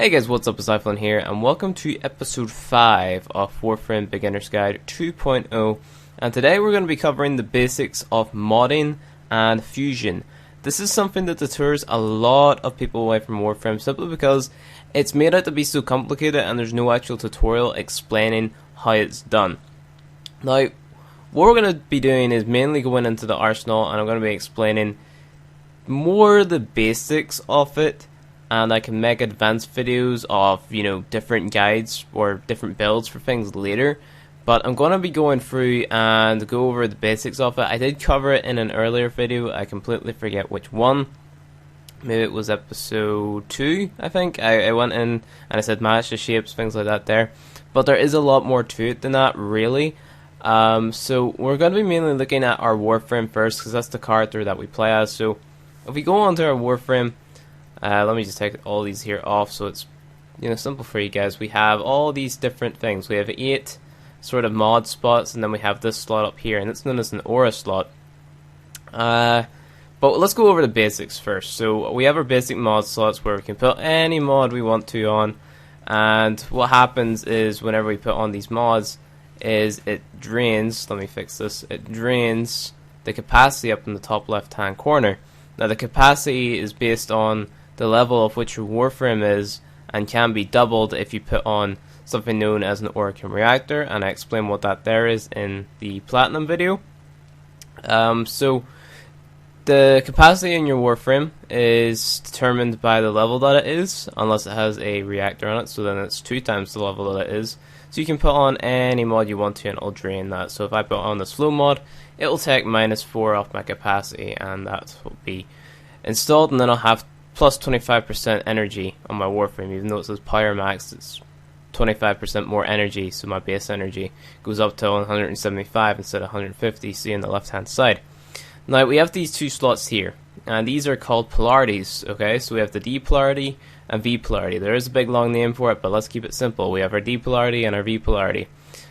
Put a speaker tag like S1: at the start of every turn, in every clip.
S1: Hey guys, what's up? It's iPhone here, and welcome to episode 5 of Warframe Beginner's Guide 2.0. And today we're going to be covering the basics of modding and fusion. This is something that deters a lot of people away from Warframe simply because it's made out to be so complicated and there's no actual tutorial explaining how it's done. Now, what we're going to be doing is mainly going into the arsenal, and I'm going to be explaining more the basics of it. And I can make advanced videos of, different guides or different builds for things later. But I'm going to be going through and go over the basics of it. I did cover it in an earlier video. I completely forget which one. Maybe it was episode 2, I think. I went in and I said match the shapes, things like that there. But there is a lot more to it than that, really. So we're going to be mainly looking at our Warframe first, because that's the character that we play as. So if we go on to our Warframe, let me just take all these here off so it's simple for you guys. We have all these different things. We have 8 sort of mod spots, and then we have this slot up here, and it's known as an aura slot. But let's go over the basics first. So we have our basic mod slots where we can put any mod we want to on, and what happens is whenever we put on these mods is it drains, let me fix this, it drains the capacity up in the top left hand corner. Now the capacity is based on the level of which your Warframe is, and can be doubled if you put on something known as an Oricum reactor, and I explain what that there is in the Platinum video. So the capacity in your Warframe is determined by the level that it is, unless it has a reactor on it, so then it's 2 times the level that it is. So you can put on any mod you want to and it'll drain that. So if I put on this flow mod, it will take -4 off my capacity, and that will be installed, and then I'll have plus 25% energy on my Warframe. Even though it says power max, it's 25% more energy, so my base energy goes up to 175 instead of 150, see on the left hand side. Now we have these 2 slots here, and these are called Polarities. Okay, so we have the D polarity and V polarity. There is a big long name for it, but let's keep it simple. We have our D polarity and our V polarity.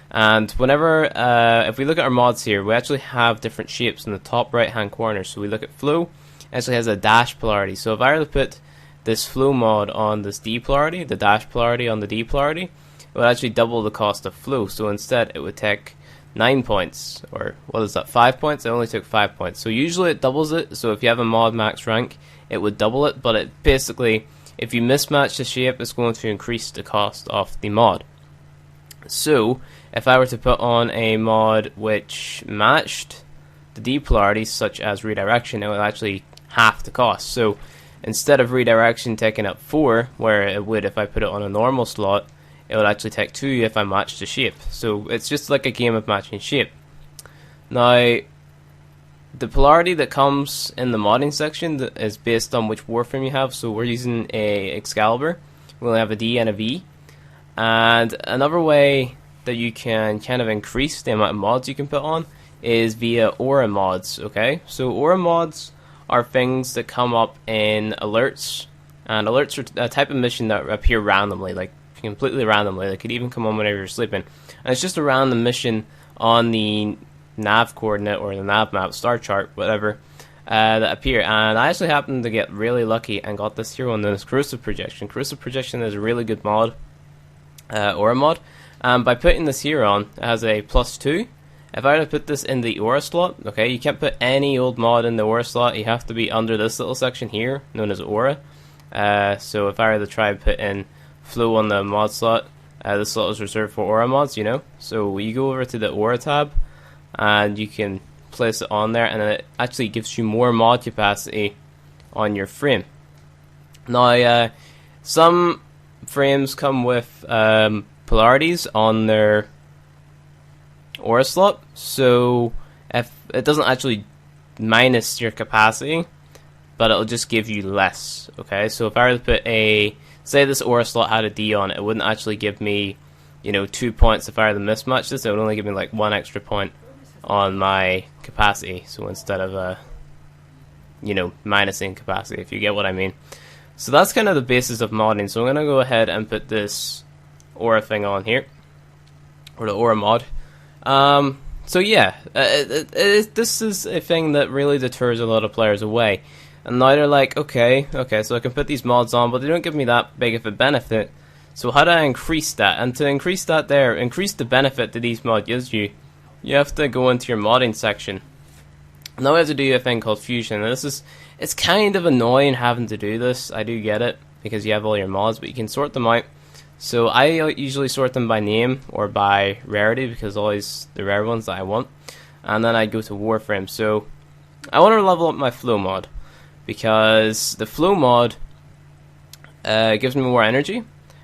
S1: And whenever, if we look at our mods here, we actually have different shapes in the top right hand corner. So we look at flow, it actually has a dash polarity. So if I were to put this flow mod on this D polarity, the dash polarity on the D polarity, it would actually double the cost of flow. So instead it would take 9 points, or what is that, 5 points? It only took 5 points. So usually it doubles it. So if you have a mod max rank, it would double it, but it basically, if you mismatch the shape, it's going to increase the cost of the mod. So if I were to put on a mod which matched the D polarities, such as redirection, it would actually half the cost. So instead of redirection taking up 4, where it would if I put it on a normal slot, it would actually take 2 if I matched the shape. So it's just like a game of matching shape. Now, the polarity that comes in the modding section is based on which Warframe you have. So we're using a Excalibur. We only have a D and a V. And another way that you can kind of increase the amount of mods you can put on is via aura mods. Okay, so aura mods are things that come up in alerts, and alerts are a type of mission that appear randomly, like completely randomly. They could even come on whenever you're sleeping, and it's just a random mission on the nav coordinate or the nav map, star chart, whatever, that appear. And I actually happened to get really lucky and got this here one, known as corrosive projection. Corrosive projection is a really good mod, aura mod, and by putting this here on, it has a +2. If I were to put this in the aura slot, okay, you can't put any old mod in the aura slot. You have to be under this little section here, known as aura. So if I were to try and put in flow on the mod slot, this slot is reserved for aura mods, So you go over to the aura tab, and you can place it on there, and then it actually gives you more mod capacity on your frame. Now, some frames come with polarities on their aura slot, so if it doesn't actually minus your capacity, but it'll just give you less. Okay, so if I were to put say this aura slot had a D on it, it wouldn't actually give me 2 points. If I were to mismatch this, it would only give me like 1 extra point on my capacity. So instead of minusing capacity, if you get what I mean. So that's kind of the basis of modding. So I'm gonna go ahead and put this aura thing on here, or the aura mod. So yeah, this is a thing that really deters a lot of players away. And now they're like, okay, so I can put these mods on, but they don't give me that big of a benefit. So how do I increase that? And to increase that increase the benefit that these mods gives you, you have to go into your modding section. Now we have to do a thing called fusion. And it's kind of annoying having to do this. I do get it, because you have all your mods, but you can sort them out. So I usually sort them by name or by rarity, because always the rare ones that I want. And then I go to Warframe. So I want to level up my flow mod, because the flow mod gives me more energy.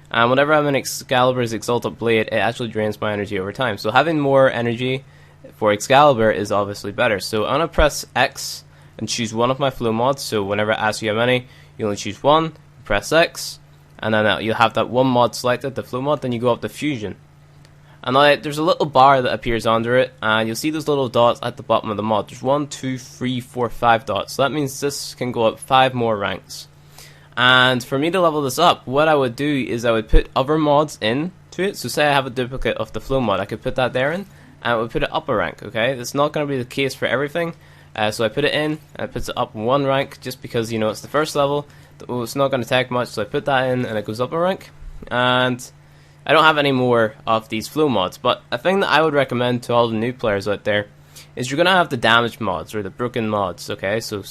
S1: And whenever I'm in Excalibur's Exalted Blade, it actually drains my energy over time. So having more energy for Excalibur is obviously better. So I'm going to press X and choose one of my flow mods. So whenever it asks you how many, you only choose one, press X, and then you'll have that one mod selected, the flow mod, then you go up to fusion. And there's a little bar that appears under it, and you'll see those little dots at the bottom of the mod. There's 1, 2, 3, 4, 5 dots. So that means this can go up 5 more ranks. And for me to level this up, what I would do is I would put other mods into it. So say I have a duplicate of the flow mod, I could put that there in, and it would put it up a rank, okay? It's not going to be the case for everything. So I put it in, and it puts it up 1 rank, just because, you know, it's the first level. It's not going to take much, so I put that in, and it goes up a rank. And I don't have any more of these flow mods, but a thing that I would recommend to all the new players out there is you're going to have the damage mods, or the broken mods, okay? So,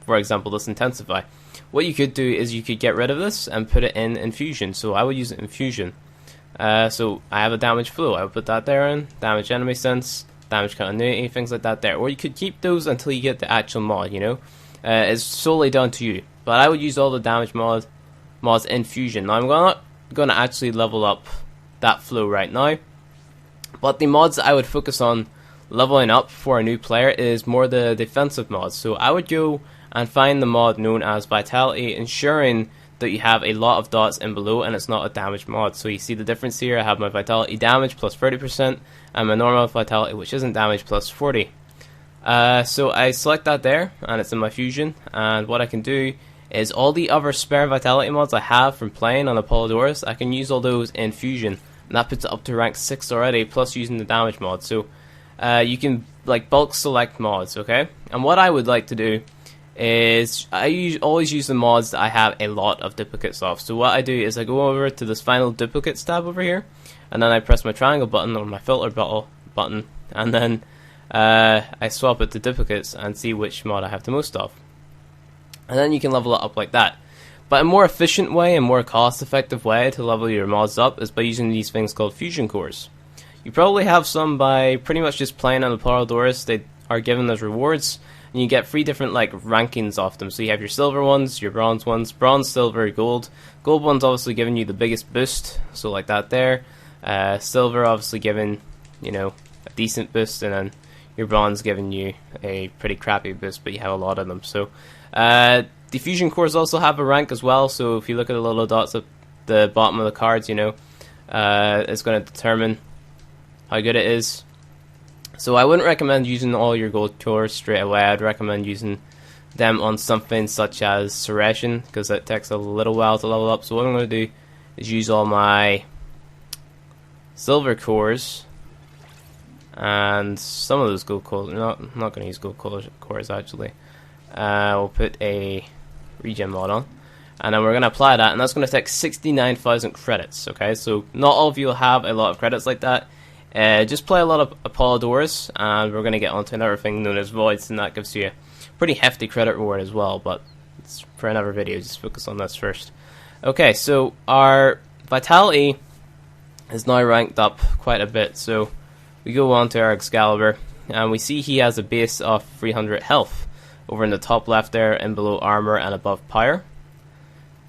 S1: for example, this Intensify. What you could do is you could get rid of this and put it in Fusion. So I would use it in Fusion. So I have a damage flow. I would put that there in. Damage enemy sense, damage continuity, things like that there. Or you could keep those until you get the actual mod, you know. It's solely down to you. But I would use all the damage mods in Fusion. Now I'm not going to actually level up that flow right now. But the mods I would focus on leveling up for a new player is more the defensive mods. So I would go and find the mod known as Vitality, ensuring that you have a lot of dots in below and it's not a damage mod. So you see the difference here. I have my Vitality damage plus 30% and my normal Vitality, which isn't damage, plus 40. So I select that there, and it's in my Fusion, and what I can do is all the other spare Vitality mods I have from playing on the Polarities, I can use all those in Fusion, and that puts it up to rank 6 already, plus using the damage mod. So you can like bulk select mods, okay? And what I would like to do is always use the mods that I have a lot of duplicates of. So what I do is I go over to this final duplicates tab over here, and then I press my triangle button or my filter button, and then I swap it to duplicates and see which mod I have the most of. And then you can level it up like that. But a more efficient way and more cost effective way to level your mods up is by using these things called fusion cores. You probably have some by pretty much just playing on the Polarities. They are given as rewards, and you get 3 different like rankings of them. So you have your silver ones, your bronze ones, bronze, silver, gold. Gold one's obviously giving you the biggest boost, so like that there. Silver obviously giving, you know, a decent boost, and then your bronze giving you a pretty crappy boost, but you have a lot of them. So the fusion cores also have a rank as well. So if you look at the little dots at the bottom of the cards, you know, it's going to determine how good it is. So I wouldn't recommend using all your gold cores straight away. I'd recommend using them on something such as Suration, because it takes a little while to level up. So what I'm going to do is use all my silver cores and some of those gold cores. No, I'm not going to use gold cores actually. We'll put a regen mod on, and then we're going to apply that, and that's going to take 69,000 credits. Okay, so not all of you will have a lot of credits like that. Just play a lot of Polarities, and we're going to get onto another thing known as Voids, and that gives you a pretty hefty credit reward as well, but it's for another video. Just focus on this first. Okay, so our Vitality is now ranked up quite a bit. So we go on to our Excalibur, and we see he has a base of 300 health over in the top left there, and below armor and above power.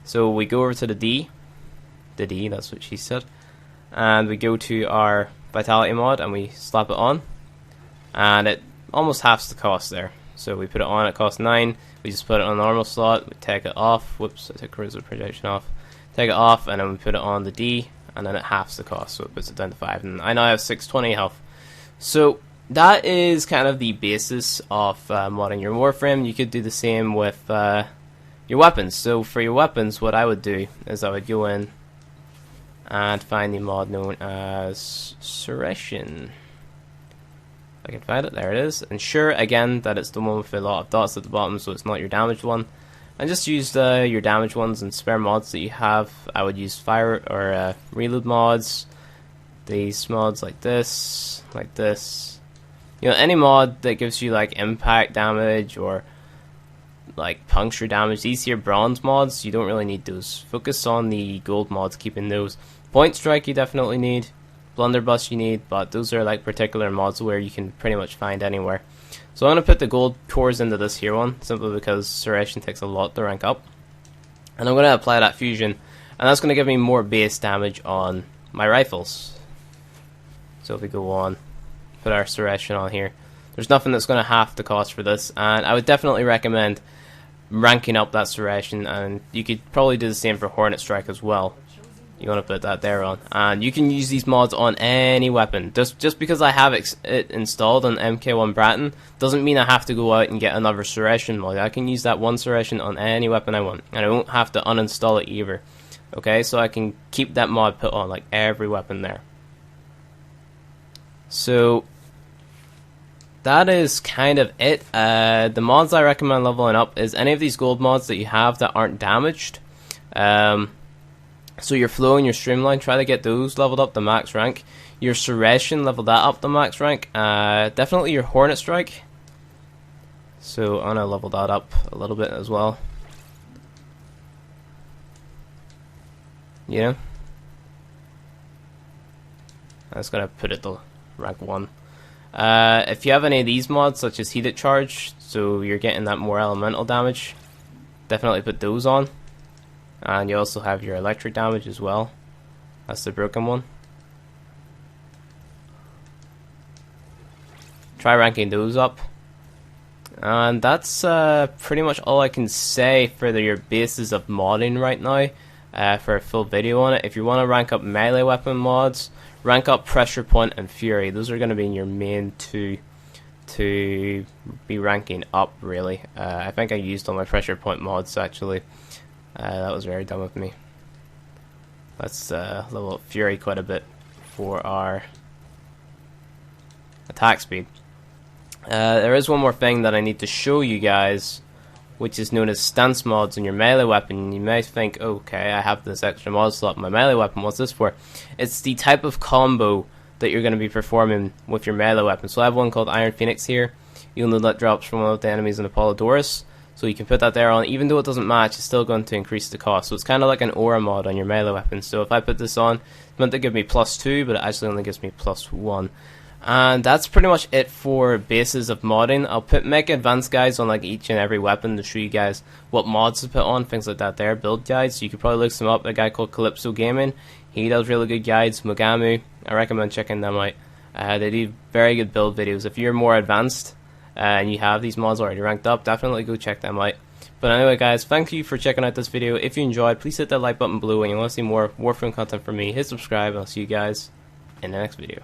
S1: So we go over to the D, that's what she said, and we go to our Vitality mod and we slap it on, and it almost halves the cost there. So we put it on, it costs 9, we just put it on the normal slot, we take it off, whoops, I took corrosive projection off, take it off, and then we put it on the D, and then it halves the cost, so it puts it down to 5, and I now have 620 health. So that is kind of the basis of modding your Warframe. You could do the same with your weapons. So for your weapons, what I would do is I would go in and find the mod known as Suration. I can find it, there it is. Ensure again that it's the one with a lot of dots at the bottom, so it's not your damaged one. and just use your damage ones and spare mods that you have. I would use fire or reload mods, these mods like this, you know, any mod that gives you like impact damage or like puncture damage. These here bronze mods, you don't really need those. Focus on the gold mods, keeping those. Point strike you definitely need, blunderbuss you need, but those are like particular mods where you can pretty much find anywhere. So I'm going to put the gold cores into this here one, simply because Suration takes a lot to rank up. And I'm going to apply that fusion, and that's going to give me more base damage on my rifles. So if we go on, put our Suration on here, there's nothing that's going to have to cost for this, and I would definitely recommend ranking up that Suration, and you could probably do the same for Hornet Strike as well. You want to put that there on, and you can use these mods on any weapon. Just because I have it installed on MK1 Bratton doesn't mean I have to go out and get another Suration mod. I can use that one Suration on any weapon I want, and I won't have to uninstall it either. Okay, so I can keep that mod put on like every weapon there. So that is kind of it. The mods I recommend leveling up is any of these gold mods that you have that aren't damaged. So your flow and your streamline, try to get those leveled up to max rank. Your Suration, level that up to max rank. Definitely your Hornet Strike. So I'm gonna level that up a little bit as well. Yeah. I'm just gonna put it to rank 1. If you have any of these mods, such as Heated Charge, so you're getting that more elemental damage, definitely put those on. And you also have your electric damage as well. That's the broken one. Try ranking those up. And that's pretty much all I can say for your basis of modding right now. For a full video on it. If you want to rank up melee weapon mods, rank up Pressure Point and Fury. Those are going to be your main two to be ranking up, really. I think I used all my Pressure Point mods, actually. That was very dumb of me. Let's level up Fury quite a bit for our attack speed. There is one more thing that I need to show you guys, which is known as stance mods on your melee weapon. You may think, okay, I have this extra mod slot in my melee weapon, what's this for? It's the type of combo that you're going to be performing with your melee weapon. So I have one called Iron Phoenix here. You'll know that drops from one of the enemies in Apollodorus. So you can put that there on. Even though it doesn't match, it's still going to increase the cost. So it's kind of like an aura mod on your melee weapon. So if I put this on, it's meant to give me +2, but it actually only gives me +1. And that's pretty much it for bases of modding. I'll make advanced guides on like each and every weapon to show you guys what mods to put on, things like that there, build guides. So you could probably look some up. A guy called Calypso Gaming, he does really good guides. Mogamu, I recommend checking them out. They do very good build videos. If you're more advanced and you have these mods already ranked up, definitely go check them out. But anyway guys, thank you for checking out this video. If you enjoyed, please hit that like button below, and you want to see more Warframe content from me, hit subscribe, and I'll see you guys in the next video.